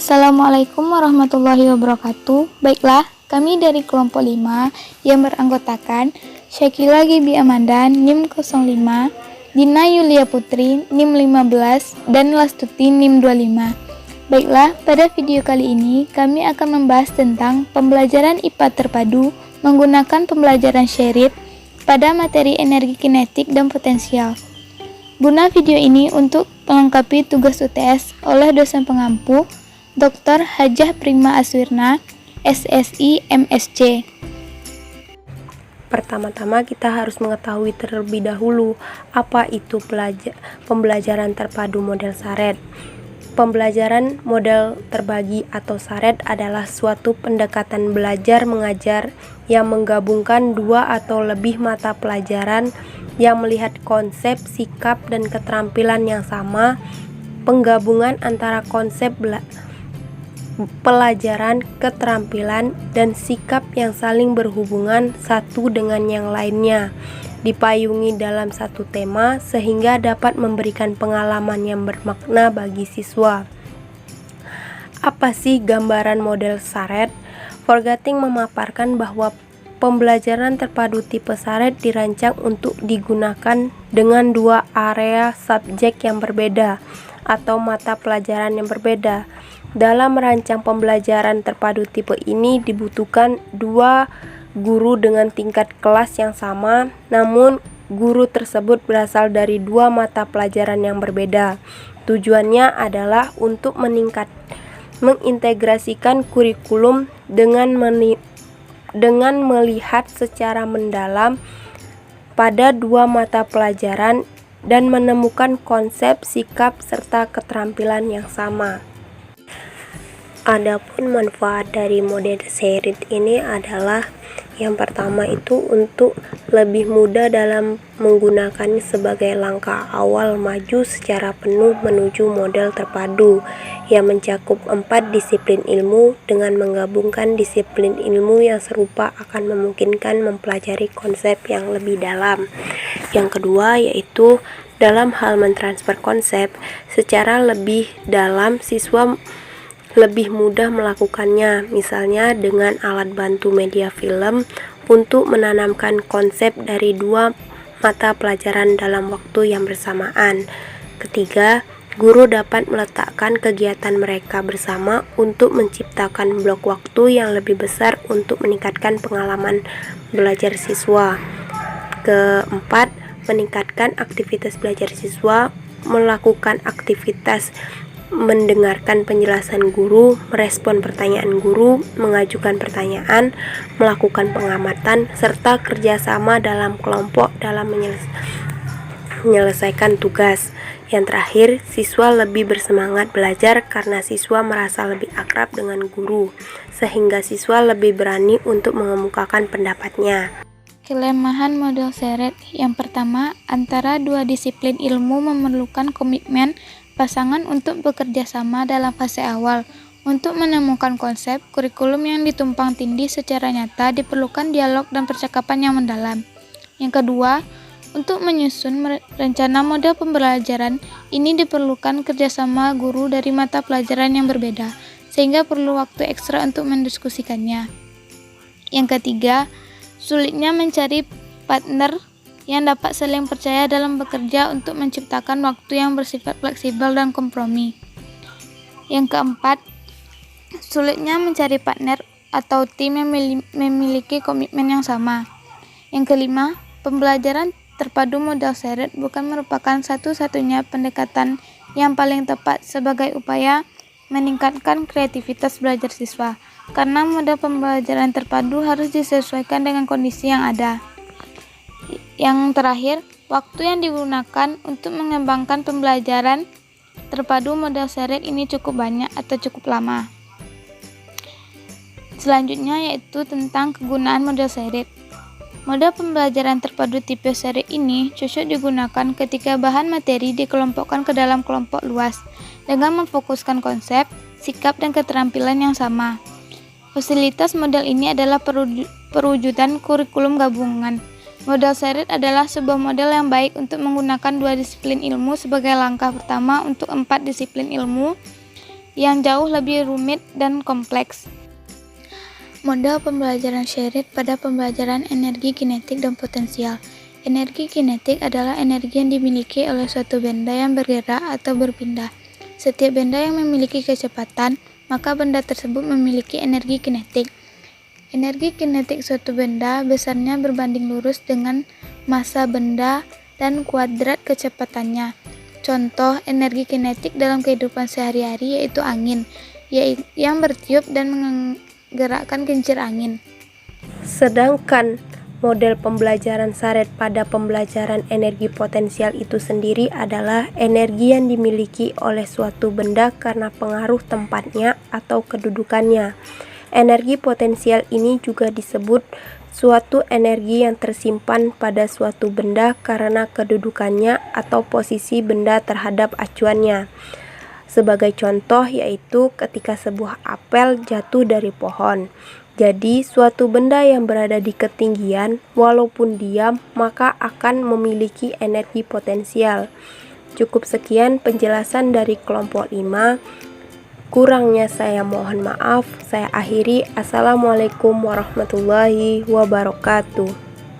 Assalamualaikum warahmatullahi wabarakatuh. Baiklah, kami dari kelompok 5 yang beranggotakan Syakila Gibi Amanda NIM 05, Dina Yulia Putri NIM 15, dan Lastuti NIM 25. Baiklah, pada video kali ini kami akan membahas tentang pembelajaran IPA terpadu menggunakan pembelajaran Sherrit pada materi energi kinetik dan potensial. Guna video ini untuk melengkapi tugas UTS oleh dosen pengampu Dr. Hajah Prima Aswirna, SSI MSc. Pertama-tama kita harus mengetahui terlebih dahulu apa itu pembelajaran terpadu model Sherrit. Pembelajaran model terbagi atau Sherrit adalah suatu pendekatan belajar mengajar yang menggabungkan dua atau lebih mata pelajaran yang melihat konsep, sikap, dan keterampilan yang sama. Penggabungan antara konsep pelajaran, keterampilan, dan sikap yang saling berhubungan satu dengan yang lainnya, dipayungi dalam satu tema sehingga dapat memberikan pengalaman yang bermakna bagi siswa. Apa sih gambaran model Sherrit? Forgatting memaparkan bahwa pembelajaran terpadu tipe Sherrit dirancang untuk digunakan dengan dua area subjek yang berbeda atau mata pelajaran yang berbeda. Dalam merancang pembelajaran terpadu tipe ini dibutuhkan dua guru dengan tingkat kelas yang sama, namun guru tersebut berasal dari dua mata pelajaran yang berbeda. Tujuannya adalah untuk mengintegrasikan kurikulum dengan melihat secara mendalam pada dua mata pelajaran dan menemukan konsep, sikap, serta keterampilan yang sama. Adapun manfaat dari model Sherrit ini adalah yang pertama itu untuk lebih mudah dalam menggunakannya sebagai langkah awal maju secara penuh menuju model terpadu yang mencakup 4 disiplin ilmu. Dengan menggabungkan disiplin ilmu yang serupa akan memungkinkan mempelajari konsep yang lebih dalam. Yang kedua yaitu dalam hal mentransfer konsep secara lebih dalam, siswa lebih mudah melakukannya, misalnya dengan alat bantu media film untuk menanamkan konsep dari dua mata pelajaran dalam waktu yang bersamaan. Ketiga, guru dapat meletakkan kegiatan mereka bersama untuk menciptakan blok waktu yang lebih besar untuk meningkatkan pengalaman belajar siswa. Keempat, meningkatkan aktivitas belajar siswa, melakukan aktivitas mendengarkan penjelasan guru, merespon pertanyaan guru, mengajukan pertanyaan, melakukan pengamatan, serta kerjasama dalam kelompok dalam menyelesaikan tugas. Yang terakhir, siswa lebih bersemangat belajar karena siswa merasa lebih akrab dengan guru, sehingga siswa lebih berani untuk mengemukakan pendapatnya. Kelemahan model Sherrit yang pertama, antara dua disiplin ilmu memerlukan komitmen pasangan untuk bekerja sama dalam fase awal. Untuk menemukan konsep, kurikulum yang ditumpang tindih secara nyata diperlukan dialog dan percakapan yang mendalam. Yang kedua, untuk menyusun rencana model pembelajaran ini diperlukan kerjasama guru dari mata pelajaran yang berbeda, sehingga perlu waktu ekstra untuk mendiskusikannya. Yang ketiga, sulitnya mencari partner yang dapat saling percaya dalam bekerja untuk menciptakan waktu yang bersifat fleksibel dan kompromi. Yang keempat, sulitnya mencari partner atau tim yang memiliki komitmen yang sama. Yang kelima, pembelajaran terpadu model Sherrit bukan merupakan satu-satunya pendekatan yang paling tepat sebagai upaya meningkatkan kreativitas belajar siswa, karena model pembelajaran terpadu harus disesuaikan dengan kondisi yang ada. Yang terakhir, waktu yang digunakan untuk mengembangkan pembelajaran terpadu model Sherrit ini cukup banyak atau cukup lama. Selanjutnya yaitu tentang kegunaan model Sherrit. Model pembelajaran terpadu tipe Sherrit ini cocok digunakan ketika bahan materi dikelompokkan ke dalam kelompok luas dengan memfokuskan konsep, sikap, dan keterampilan yang sama. Fasilitas model ini adalah perwujudan kurikulum gabungan. Model Sherrit adalah sebuah model yang baik untuk menggunakan dua disiplin ilmu sebagai langkah pertama untuk 4 disiplin ilmu yang jauh lebih rumit dan kompleks. Model pembelajaran Sherrit pada pembelajaran energi kinetik dan potensial. Energi kinetik adalah energi yang dimiliki oleh suatu benda yang bergerak atau berpindah. Setiap benda yang memiliki kecepatan, maka benda tersebut memiliki energi kinetik. Energi kinetik suatu benda besarnya berbanding lurus dengan massa benda dan kuadrat kecepatannya. Contoh energi kinetik dalam kehidupan sehari-hari yaitu angin, yang bertiup dan menggerakkan kincir angin. Sedangkan model pembelajaran Sherrit pada pembelajaran energi potensial itu sendiri adalah energi yang dimiliki oleh suatu benda karena pengaruh tempatnya atau kedudukannya. Energi potensial ini juga disebut suatu energi yang tersimpan pada suatu benda karena kedudukannya atau posisi benda terhadap acuannya. Sebagai contoh yaitu ketika sebuah apel jatuh dari pohon. Jadi, suatu benda yang berada di ketinggian, walaupun diam, maka akan memiliki energi potensial. Cukup sekian penjelasan dari kelompok 5. Kurangnya saya mohon maaf. Saya akhiri. Assalamualaikum warahmatullahi wabarakatuh.